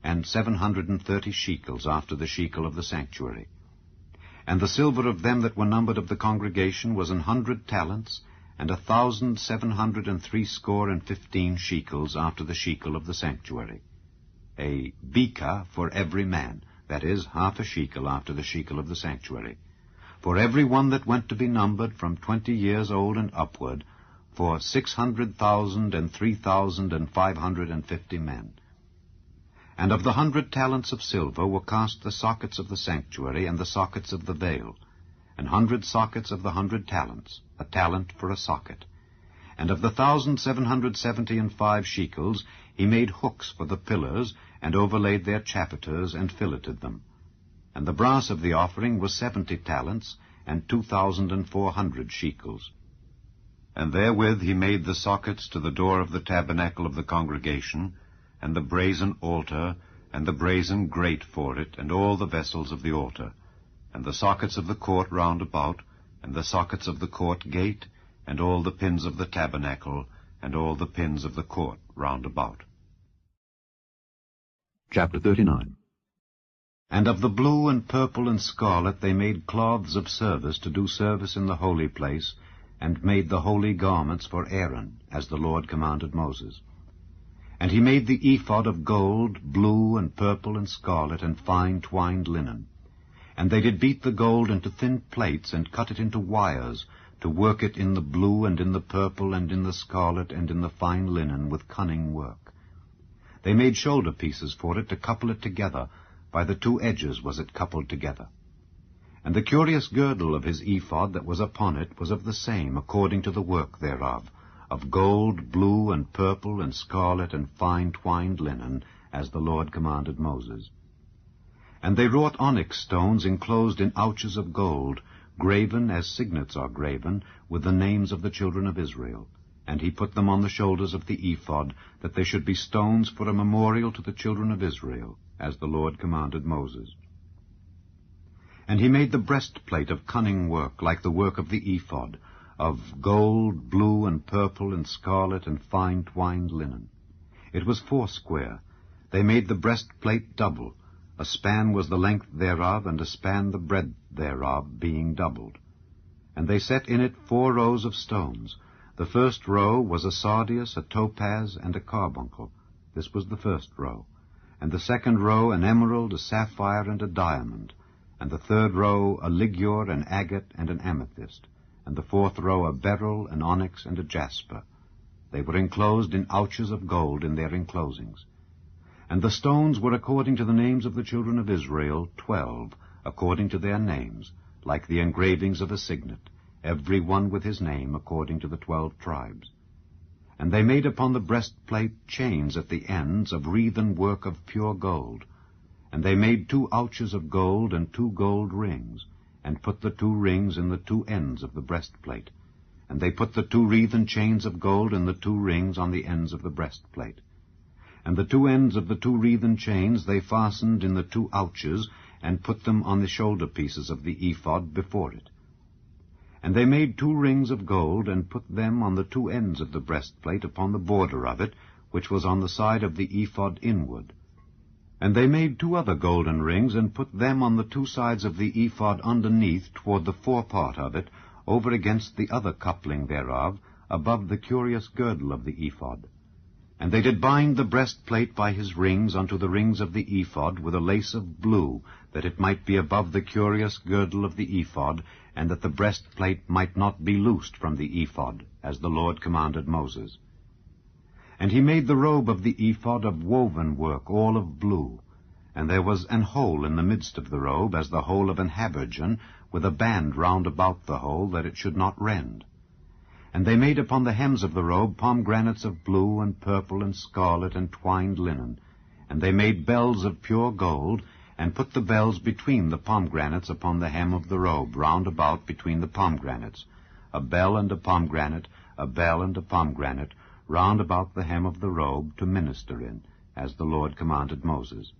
and 730 shekels after the shekel of the sanctuary. And the silver of them that were numbered of the congregation was 100 talents, and 1,760 shekels after the shekel of the sanctuary. A beka for every man, that is, half a shekel after the shekel of the sanctuary, for every one that went to be numbered from 20 years old and upward, for 600,000 and 3,550 men. And of the 100 talents of silver were cast the sockets of the sanctuary and the sockets of the veil, 100 sockets of the 100 talents, a talent for a socket. And of the 1,775 shekels he made hooks for the pillars, and overlaid their chapiters, and filleted them. And the brass of the offering was 70 talents, and 2,400 shekels. And therewith he made the sockets to the door of the tabernacle of the congregation, and the brazen altar, and the brazen grate for it, and all the vessels of the altar, and the sockets of the court round about, and the sockets of the court gate, and all the pins of the tabernacle, and all the pins of the court round about. Chapter 39. And of the blue and purple and scarlet they made cloths of service to do service in the holy place, and made the holy garments for Aaron, as the Lord commanded Moses. And he made the ephod of gold, blue and purple and scarlet, and fine twined linen. And they did beat the gold into thin plates, and cut it into wires, to work it in the blue, and in the purple, and in the scarlet, and in the fine linen, with cunning work. They made shoulder pieces for it to couple it together. By the two edges was it coupled together. And the curious girdle of his ephod that was upon it was of the same, according to the work thereof, of gold, blue, and purple, and scarlet, and fine twined linen, as the Lord commanded Moses. And they wrought onyx stones enclosed in ouches of gold, graven as signets are graven, with the names of the children of Israel. And he put them on the shoulders of the ephod, that they should be stones for a memorial to the children of Israel, as the Lord commanded Moses. And he made the breastplate of cunning work, like the work of the ephod, of gold, blue, and purple, and scarlet, and fine twined linen. It was foursquare. They made the breastplate double. A span was the length thereof, and a span the breadth thereof, being doubled. And they set in it 4 rows of stones. The first row was a sardius, a topaz, and a carbuncle. This was the first row. And the second row an emerald, a sapphire, and a diamond. And the third row a ligure, an agate, and an amethyst. And the fourth row a beryl, an onyx, and a jasper. They were enclosed in ouches of gold in their enclosings. And the stones were according to the names of the children of Israel, 12, according to their names, like the engravings of a signet, every one with his name, according to the 12 tribes. And they made upon the breastplate chains at the ends of wreathen work of pure gold. And they made 2 ouches of gold and 2 gold rings, and put the 2 rings in the 2 ends of the breastplate. And they put the 2 wreathen chains of gold and the 2 rings on the ends of the breastplate. And the 2 ends of the 2 wreathen chains they fastened in the 2 ouches, and put them on the shoulder pieces of the ephod before it. And they made 2 rings of gold, and put them on the 2 ends of the breastplate upon the border of it, which was on the side of the ephod inward. And they made 2 other golden rings, and put them on the 2 sides of the ephod underneath toward the forepart of it, over against the other coupling thereof, above the curious girdle of the ephod. And they did bind the breastplate by his rings unto the rings of the ephod with a lace of blue, that it might be above the curious girdle of the ephod, and that the breastplate might not be loosed from the ephod, as the Lord commanded Moses. And he made the robe of the ephod of woven work, all of blue. And there was an hole in the midst of the robe, as the hole of an habergeon, with a band round about the hole, that it should not rend. And they made upon the hems of the robe pomegranates of blue and purple and scarlet and twined linen. And they made bells of pure gold, and put the bells between the pomegranates upon the hem of the robe, round about between the pomegranates, a bell and a pomegranate, a bell and a pomegranate, round about the hem of the robe, to minister in, as the Lord commanded Moses.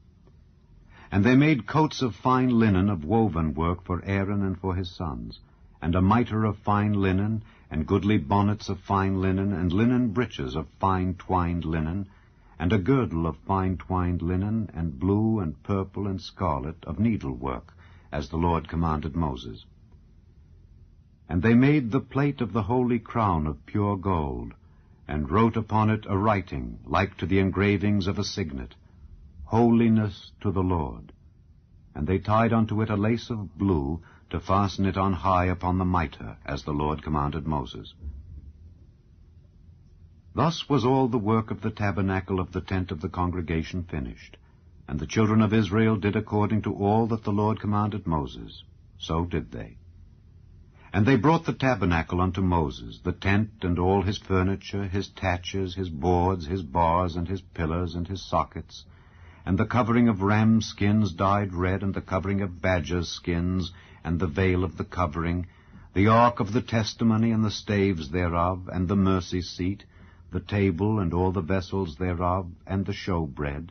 And they made coats of fine linen of woven work for Aaron and for his sons, and a mitre of fine linen, and goodly bonnets of fine linen, and linen breeches of fine twined linen, and a girdle of fine twined linen, and blue and purple and scarlet of needlework, as the Lord commanded Moses. And they made the plate of the holy crown of pure gold, and wrote upon it a writing like to the engravings of a signet, Holiness to the Lord. And they tied unto it a lace of blue, to fasten it on high upon the mitre, as the Lord commanded Moses. Thus was all the work of the tabernacle of the tent of the congregation finished, and the children of Israel did according to all that the Lord commanded Moses. So did they. And they brought the tabernacle unto Moses, the tent and all his furniture, his taches, his boards, his bars, and his pillars, and his sockets, and the covering of ram skins dyed red, and the covering of badgers' skins, and the veil of the covering, the ark of the testimony, and the staves thereof, and the mercy seat, the table, and all the vessels thereof, and the showbread,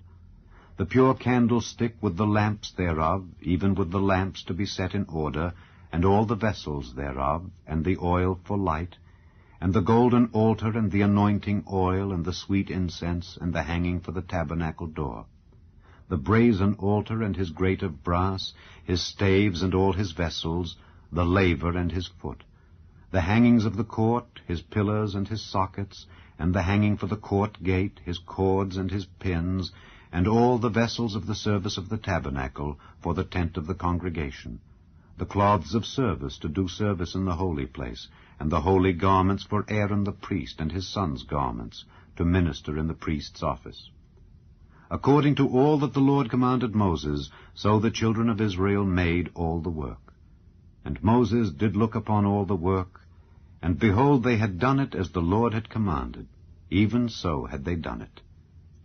the pure candlestick with the lamps thereof, even with the lamps to be set in order, and all the vessels thereof, and the oil for light, and the golden altar, and the anointing oil, and the sweet incense, and the hanging for the tabernacle door, the brazen altar, and his grate of brass, his staves, and all his vessels, the laver and his foot, the hangings of the court, his pillars and his sockets, and the hanging for the court gate, his cords and his pins, and all the vessels of the service of the tabernacle for the tent of the congregation, the cloths of service to do service in the holy place, and the holy garments for Aaron the priest and his sons' garments, to minister in the priest's office. According to all that the Lord commanded Moses, so the children of Israel made all the work. And Moses did look upon all the work, and behold, they had done it as the Lord had commanded, even so had they done it.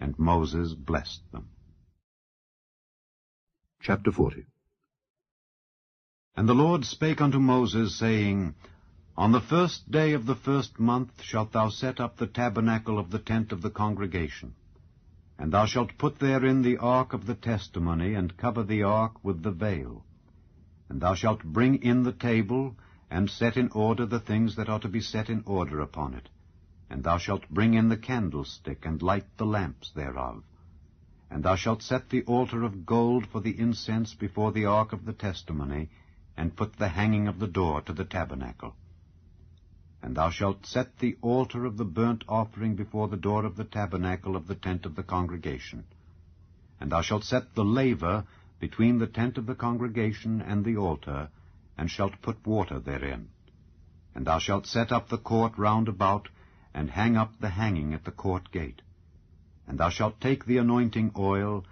And Moses blessed them. Chapter 40. And the Lord spake unto Moses, saying, On the 1st day of the 1st month shalt thou set up the tabernacle of the tent of the congregation. And thou shalt put therein the ark of the testimony, and cover the ark with the veil. And thou shalt bring in the table, and set in order the things that are to be set in order upon it. And thou shalt bring in the candlestick, and light the lamps thereof. And thou shalt set the altar of gold for the incense before the ark of the testimony, and put the hanging of the door to the tabernacle. And thou shalt set the altar of the burnt offering before the door of the tabernacle of the tent of the congregation. And thou shalt set the laver between the tent of the congregation and the altar, and shalt put water therein. And thou shalt set up the court round about, and hang up the hanging at the court gate. And thou shalt take the anointing oil,